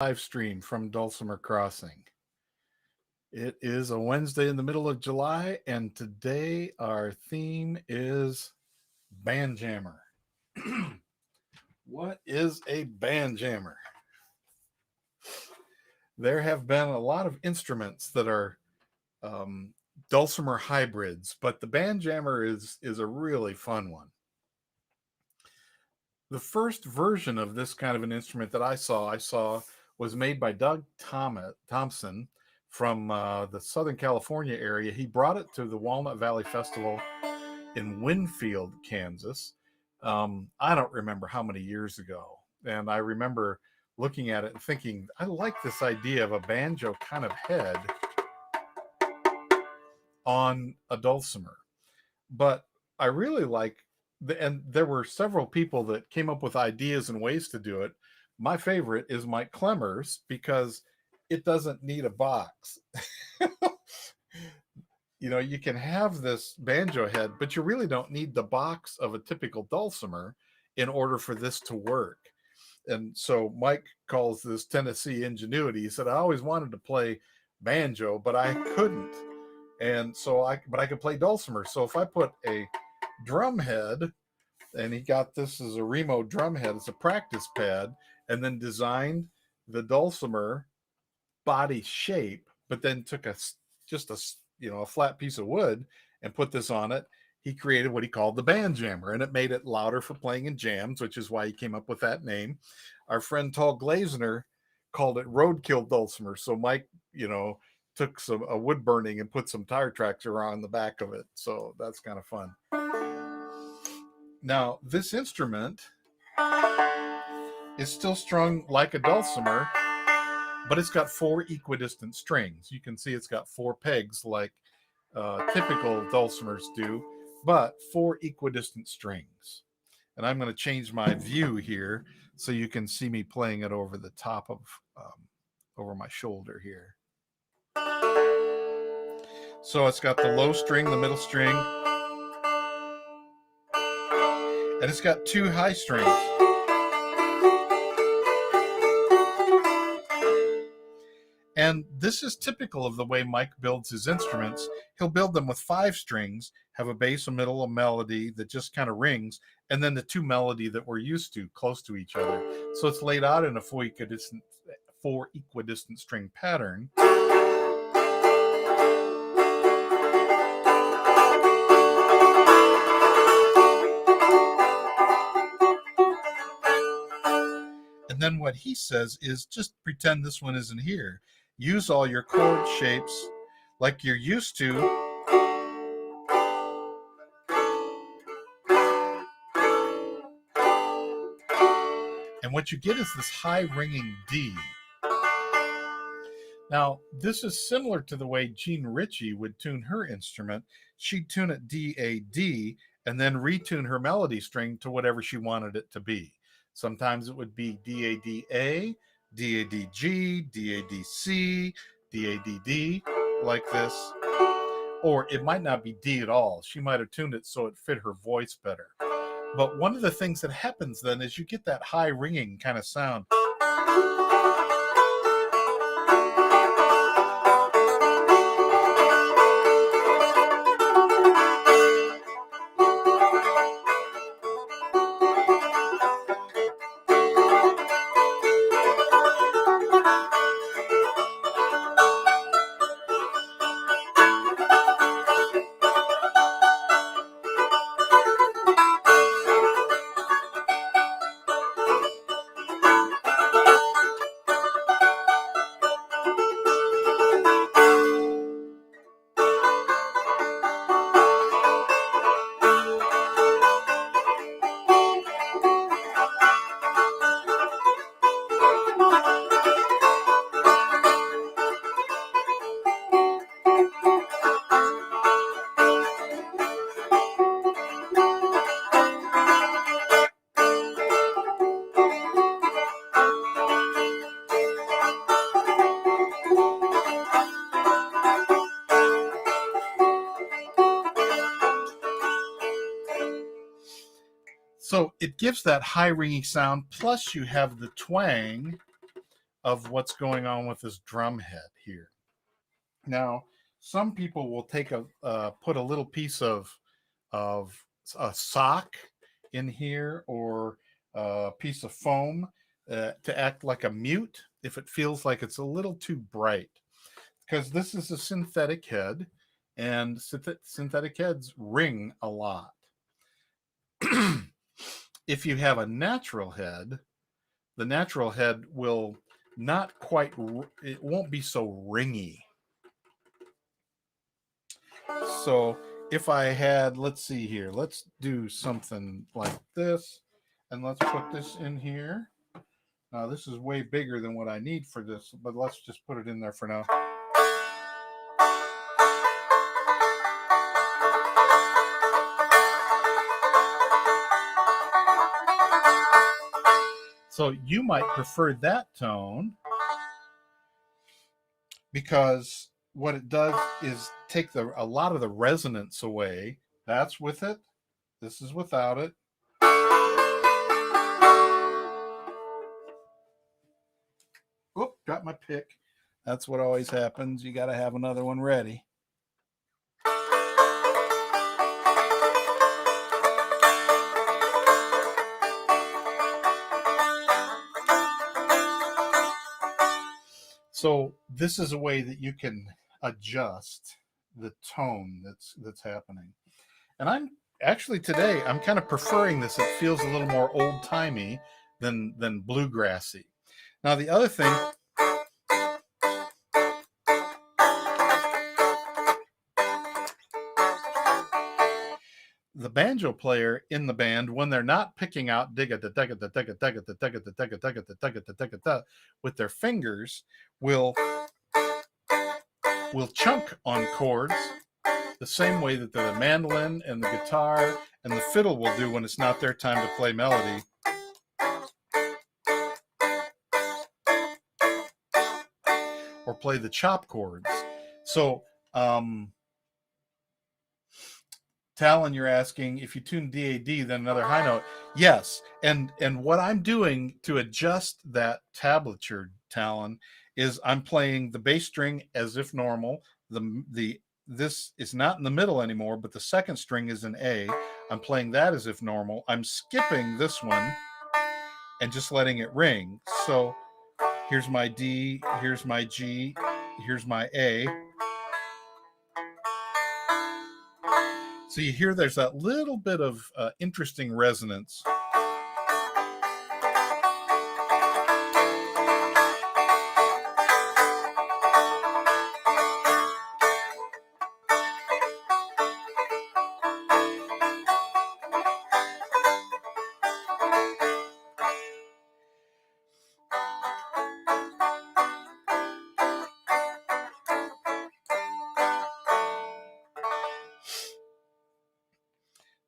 live stream from Dulcimer Crossing. It is a Wednesday in the middle of July, and today our theme is Banjammer. What is a Banjammer? There have been a lot of instruments that are um, Dulcimer hybrids, but the Banjammer is a really fun one. The first version of this kind of an instrument that I saw was made by Doug Thompson from the Southern California area. He brought it to the Walnut Valley Festival in Winfield, Kansas. I don't remember how many years ago. And I remember looking at it and thinking, I like this idea of a banjo kind of head on a dulcimer. But I really like and there were several people that came up with ideas and ways to do it. My favorite is Mike Clemmer's because it doesn't need a box. You can have this banjo head, but you really don't need the box of a typical dulcimer in order for this to work. And so Mike calls this Tennessee ingenuity. He said, I always wanted to play banjo, but I couldn't. And so I could play dulcimer. So if I put a drum head, and he got this as a Remo drum head, it's a practice pad, and then designed the dulcimer body shape, but then took a flat piece of wood and put this on it. He created what he called the Banjammer, and it made it louder for playing in jams, which is why he came up with that name. Our friend Tall Glazner called it Roadkill Dulcimer. So Mike, took a wood burning and put some tire tracks around the back of it. So that's kind of fun. Now, this instrument is still strung like a dulcimer, but it's got 4 equidistant strings. You can see it's got 4 pegs like typical dulcimers do, but 4 equidistant strings. And I'm going to change my view here so you can see me playing it over the top of, over my shoulder here. So it's got the low string, the middle string, and it's got 2 high strings. And this is typical of the way Mike builds his instruments. He'll build them with 5 strings, have a bass, a middle, a melody that just kind of rings, and then the 2 melody that we're used to close to each other. So it's laid out in a 4 equidistant string pattern. And then what he says is just pretend this one isn't here. Use all your chord shapes like you're used to. And what you get is this high ringing D. Now, this is similar to the way Jean Ritchie would tune her instrument. She'd tune it D-A-D and then retune her melody string to whatever she wanted it to be. Sometimes it would be D-A-D-A, D-A-D-G, D-A-D-C, D-A-D-D, like this. Or it might not be D at all. She might have tuned it so it fit her voice better. But one of the things that happens then is you get that high ringing kind of sound. So it gives that high ringing sound, plus you have the twang of what's going on with this drum head here. Now, some people will take put a little piece of a sock in here, or a piece of foam to act like a mute if it feels like it's a little too bright, because this is a synthetic head, and synthetic heads ring a lot. If you have a natural head, the natural head will not quite, it won't be so ringy. So if I had, let's see here, let's do something like this, and let's put this in here. Now this is way bigger than what I need for this, but let's just put it in there for now. So you might prefer that tone, because what it does is take a lot of the resonance away. That's with it. This is without it. Oop, got my pick. That's what always happens. You got to have another one ready. So this is a way that you can adjust the tone that's happening. And I'm actually today, I'm kind of preferring this. It feels a little more old-timey than bluegrassy. Now the other thing, the banjo player in the band, when they're not picking out with their fingers, will chunk on chords the same way that the mandolin and the guitar and the fiddle will do when it's not their time to play melody. Or play the chop chords. So, Talon, you're asking if you tune DAD, then another high note. Yes, and what I'm doing to adjust that tablature, Talon, is I'm playing the bass string as if normal. This is not in the middle anymore, but the second string is an A. I'm playing that as if normal. I'm skipping this one and just letting it ring. So here's my D, here's my G, here's my A. So you hear there's that little bit of interesting resonance.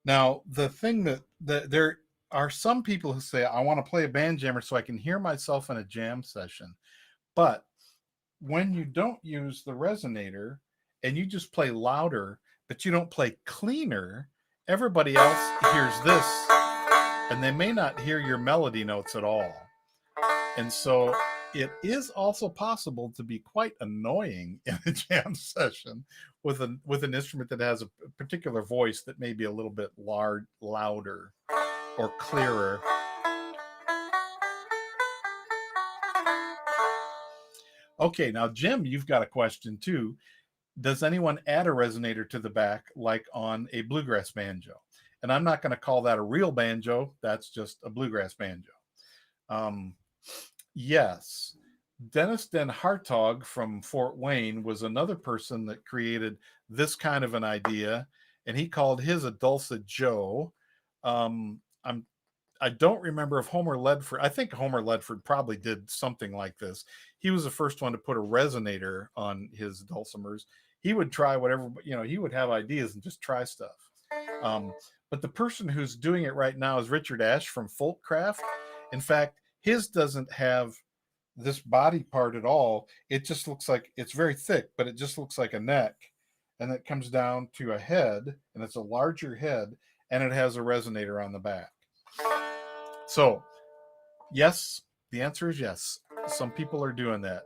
Now, the thing that there are some people who say, I want to play a Banjammer so I can hear myself in a jam session. But when you don't use the resonator and you just play louder, but you don't play cleaner, everybody else hears this and they may not hear your melody notes at all. And so it is also possible to be quite annoying in a jam session with an instrument that has a particular voice that may be a little bit louder or clearer. Okay, now Jim, you've got a question too. Does anyone add a resonator to the back like on a bluegrass banjo? And I'm not going to call that a real banjo. That's just a bluegrass banjo. Yes. Dennis Den Hartog from Fort Wayne was another person that created this kind of an idea, and he called his a Dulcet Joe. I don't remember if Homer Ledford, I think Homer Ledford probably did something like this. He was the first one to put a resonator on his dulcimers. He would try whatever, he would have ideas and just try stuff. But the person who's doing it right now is Richard Ash from Folkcraft. In fact, his doesn't have this body part at all. It just looks like, it's very thick, but it just looks like a neck. And it comes down to a head, and it's a larger head, and it has a resonator on the back. So, yes, the answer is yes. some people are doing that.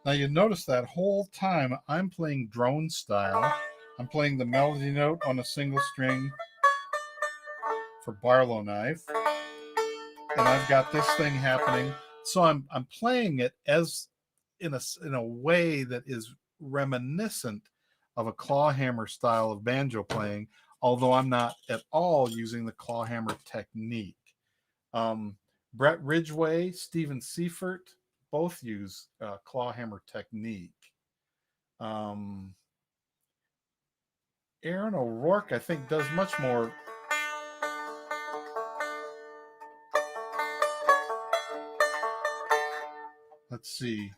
Now you notice that whole time I'm playing drone style. I'm playing the melody note on a single string for Barlow Knife, and I've got this thing happening. So I'm playing it as in a way that is reminiscent of a clawhammer style of banjo playing, although I'm not at all using the clawhammer technique. Brett Ridgway, Stephen Seifert, both use clawhammer technique. Aaron O'Rourke, I think, does much more. Let's see.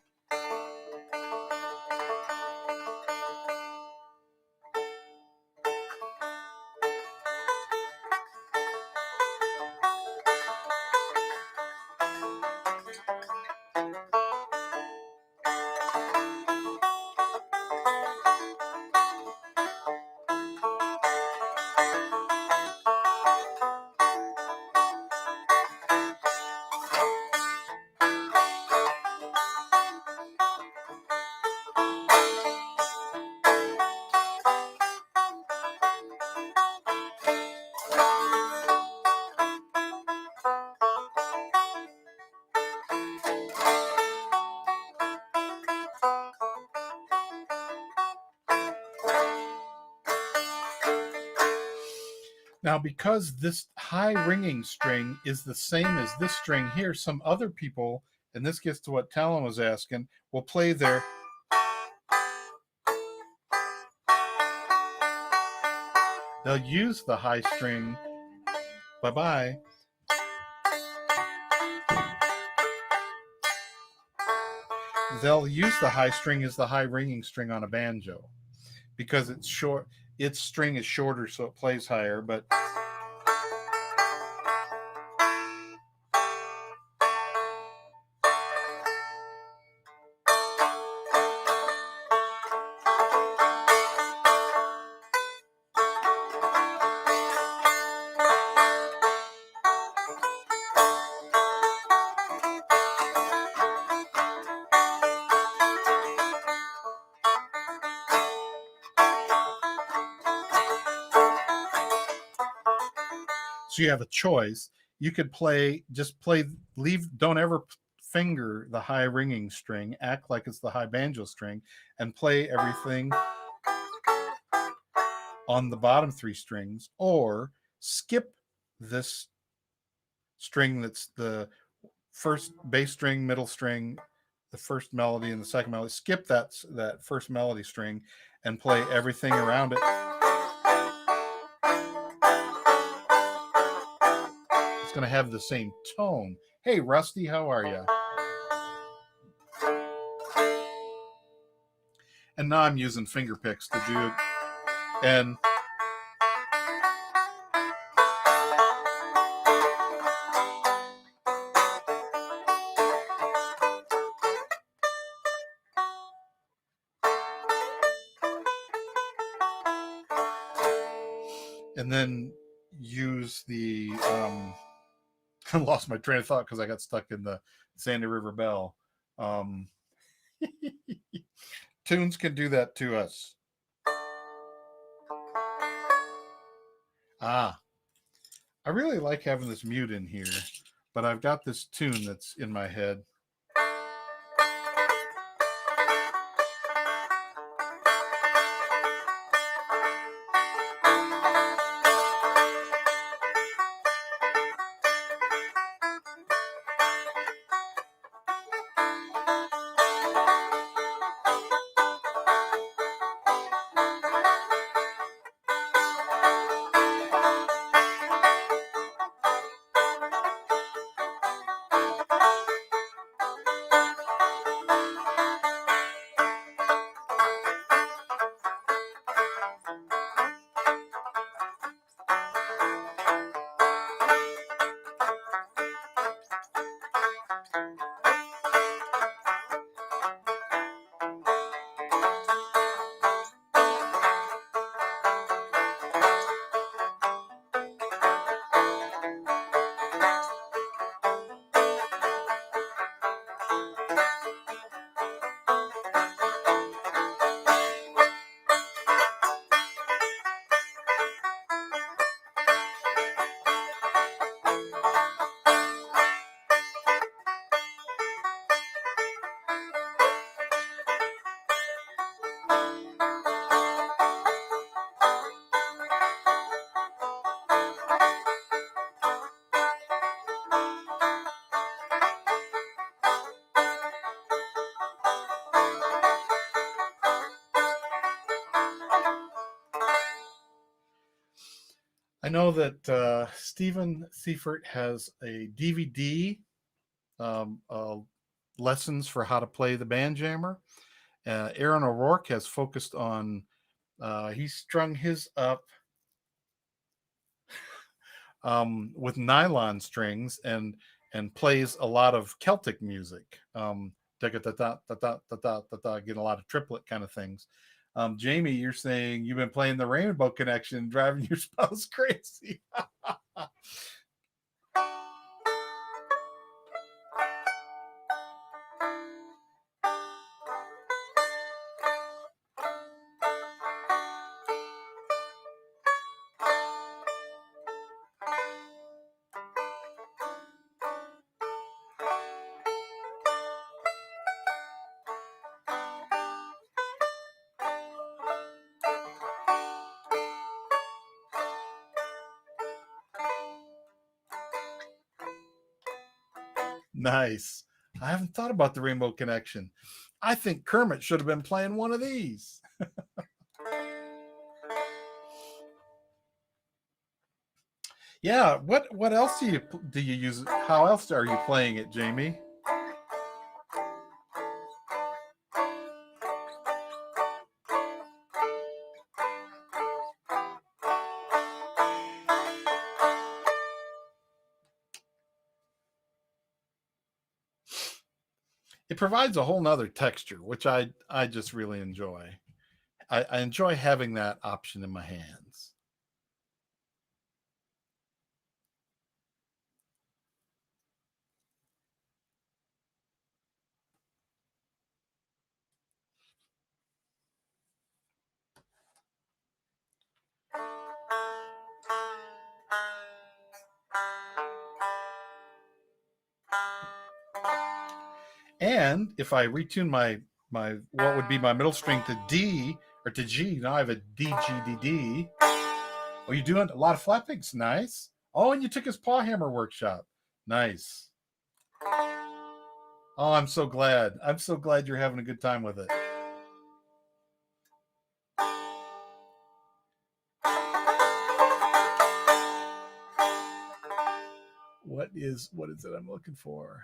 Now, because this high ringing string is the same as this string here, some other people, and this gets to what Talon was asking, will play their they'll use the high string. Bye-bye. They'll use the high string as the high ringing string on a banjo because it's short. Its string is shorter, so it plays higher, but so you have a choice. You could don't ever finger the high ringing string, act like it's the high banjo string, and play everything on the bottom three strings, or skip this string that's the first bass string, middle string, the first melody, and the second melody. Skip that first melody string and play everything around it. It's going to have the same tone. Hey, Rusty, how are you? And now I'm using finger picks to do it. And then use the I lost my train of thought because I got stuck in the Sandy River Bell. Tunes can do that to us. I really like having this mute in here, but I've got this tune that's in my head. I know that Stephen Seifert has a DVD, lessons for how to play the Banjammer. Aaron O'Rourke has focused on, he's strung his up with nylon strings and plays a lot of Celtic music. Getting a lot of triplet kind of things. Jamie, you're saying you've been playing the Rainbow Connection, driving your spouse crazy. Nice. I haven't thought about the Rainbow Connection. I think Kermit should have been playing one of these. Yeah. What else do you use? How else are you playing it, Jamie? It provides a whole nother texture, which I just really enjoy. I enjoy having that option in my hands. And if I retune my what would be my middle string to D or to G, now I have a D G D D. Oh, you're doing a lot of flat picks. Nice. Oh, and you took his paw hammer workshop. Nice. Oh, I'm so glad. I'm so glad you're having a good time with it. What is it I'm looking for?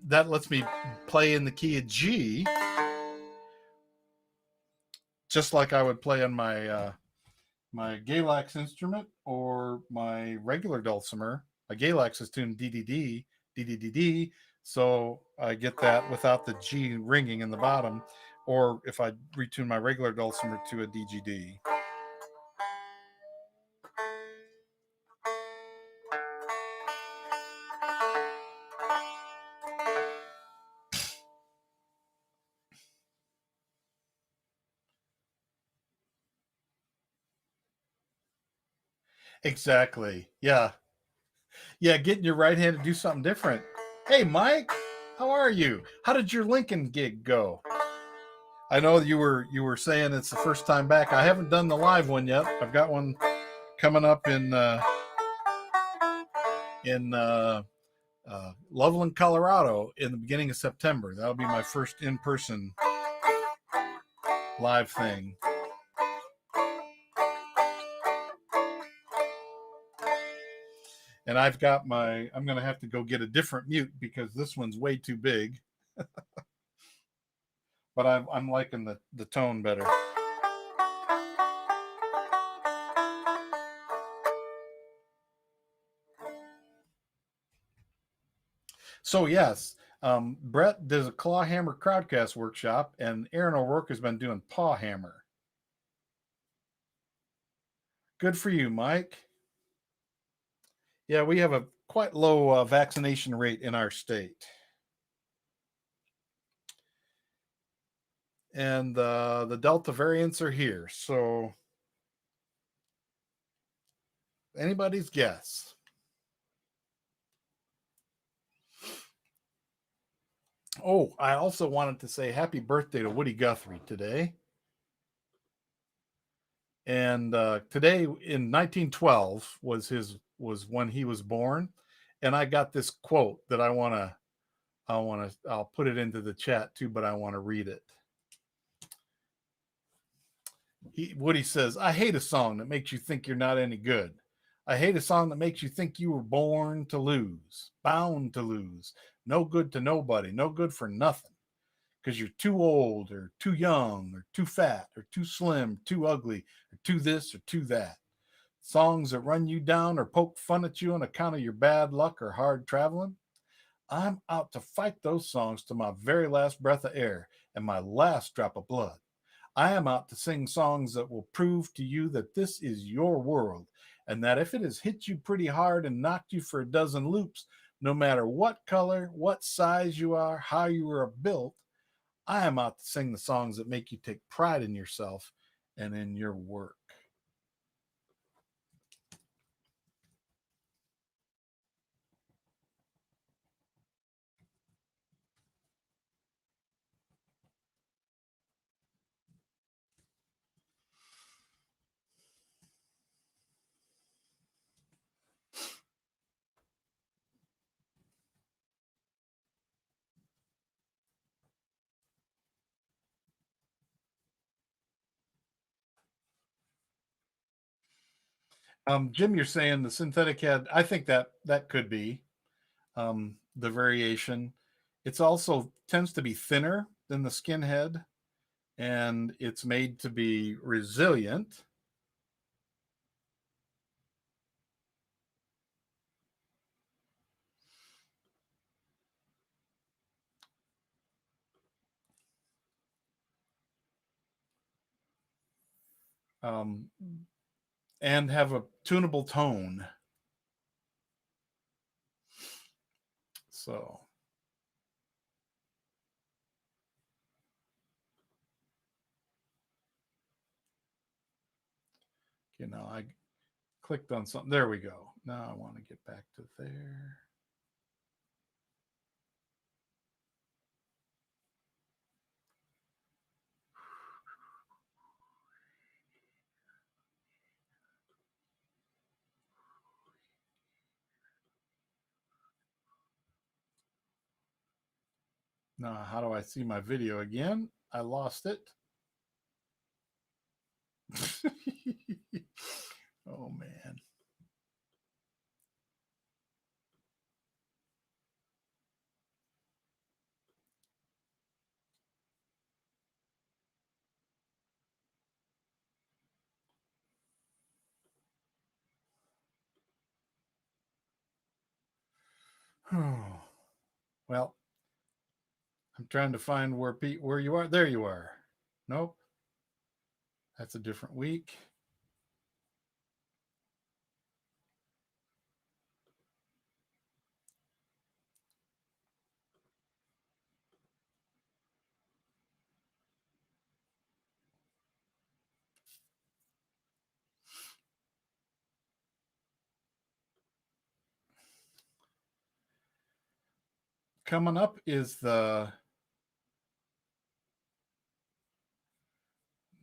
That lets me play in the key of G, just like I would play on my my Galax instrument or my regular dulcimer. A Galax is tuned D D D D D D D, so I get that without the G ringing in the bottom. Or if I retune my regular dulcimer to a DGD. Exactly. Yeah. Yeah, getting your right hand to do something different. Hey, Mike, how are you? How did your Lincoln gig go? I know you were saying it's the first time back. I haven't done the live one yet. I've got one coming up in Loveland, Colorado, in the beginning of September. That'll be my first in-person live thing. And I've got I'm going to have to go get a different mute because this one's way too big. But I'm liking the tone better. So yes, Brett does a claw hammer crowdcast workshop, and Aaron O'Rourke has been doing paw hammer. Good for you, Mike. Yeah, we have a quite low vaccination rate in our state. And the Delta variants are here. So anybody's guess. Oh, I also wanted to say happy birthday to Woody Guthrie today. And today in 1912 was when he was born. And I got this quote that I'll put it into the chat too, but I want to read it. Woody says, I hate a song that makes you think you're not any good. I hate a song that makes you think you were born to lose, bound to lose, no good to nobody, no good for nothing, because you're too old or too young or too fat or too slim, too ugly, or too this or too that. Songs that run you down or poke fun at you on account of your bad luck or hard traveling. I'm out to fight those songs to my very last breath of air and my last drop of blood. I am out to sing songs that will prove to you that this is your world, and that if it has hit you pretty hard and knocked you for a dozen loops, no matter what color, what size you are, how you are built, I am out to sing the songs that make you take pride in yourself and in your work. Jim, you're saying the synthetic head. I think that could be the variation. It's also tends to be thinner than the skin head, and it's made to be resilient. Um, and have a tunable tone. So, I clicked on something. There we go. Now I want to get back to there. Now, how do I see my video again? I lost it. Oh, man. Oh, well, I'm trying to find where you are. There you are. Nope. That's a different week. Coming up is the.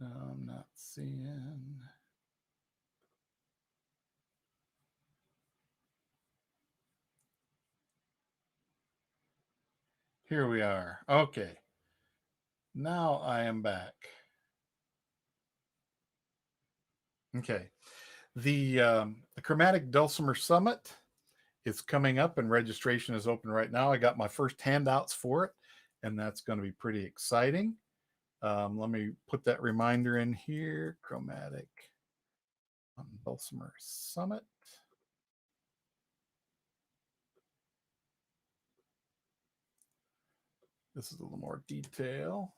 No, I'm not seeing. Here we are. Okay. Now I am back. Okay. The Chromatic Dulcimer Summit is coming up and registration is open right now. I got my first handouts for it, and that's going to be pretty exciting. Let me put that reminder in here. Chromatic Dulcimer Summit. This is a little more detail.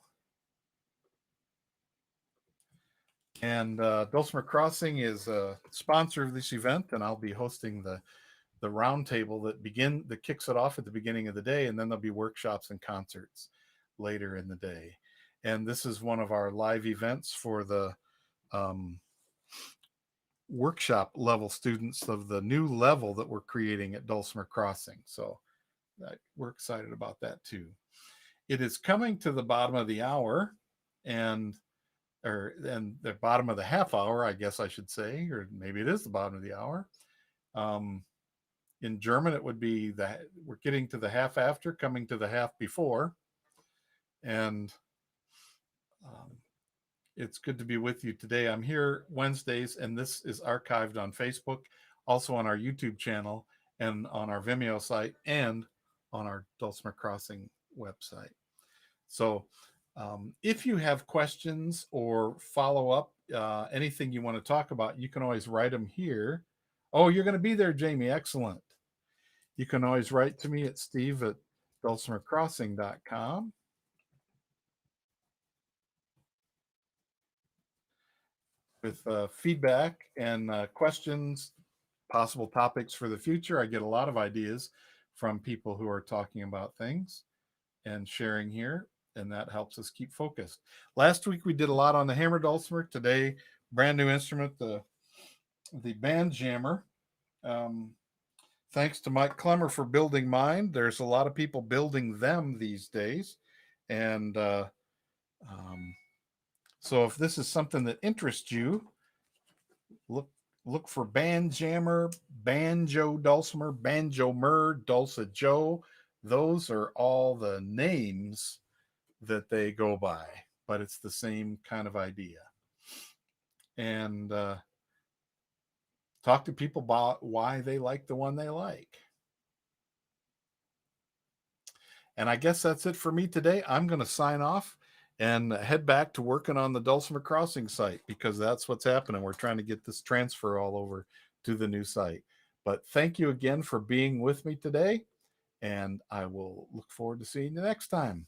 And Dulcimer Crossing is a sponsor of this event, and I'll be hosting the roundtable that kicks it off at the beginning of the day, and then there'll be workshops and concerts later in the day. And this is one of our live events for the workshop level students of the new level that we're creating at Dulcimer Crossing. So we're excited about that too. It is coming to the bottom of the hour, and the bottom of the half hour, I guess I should say, or maybe it is the bottom of the hour. In German, it would be that we're getting to the half after, coming to the half before. And it's good to be with you today. I'm here Wednesdays, and this is archived on Facebook, also on our YouTube channel, and on our Vimeo site, and on our Dulcimer Crossing website. So if you have questions or follow up, anything you want to talk about, you can always write them here. Oh, you're going to be there, Jamie. Excellent. You can always write to me at steve@dulcimercrossing.com. With feedback and questions, possible topics for the future. I get a lot of ideas from people who are talking about things and sharing here, and that helps us keep focused. Last week we did a lot on the hammer dulcimer. Today, brand new instrument, the Banjammer. Thanks to Mike Clemmer for building mine. There's a lot of people building them these days, and so if this is something that interests you, look for Banjammer, Banjo Dulcimer, Banjammer, Dulce Joe. Those are all the names that they go by, but it's the same kind of idea. And talk to people about why they like the one they like. And I guess that's it for me today. I'm going to sign off and head back to working on the Dulcimer Crossing site, because that's what's happening. We're trying to get this transfer all over to the new site. But thank you again for being with me today, and I will look forward to seeing you next time.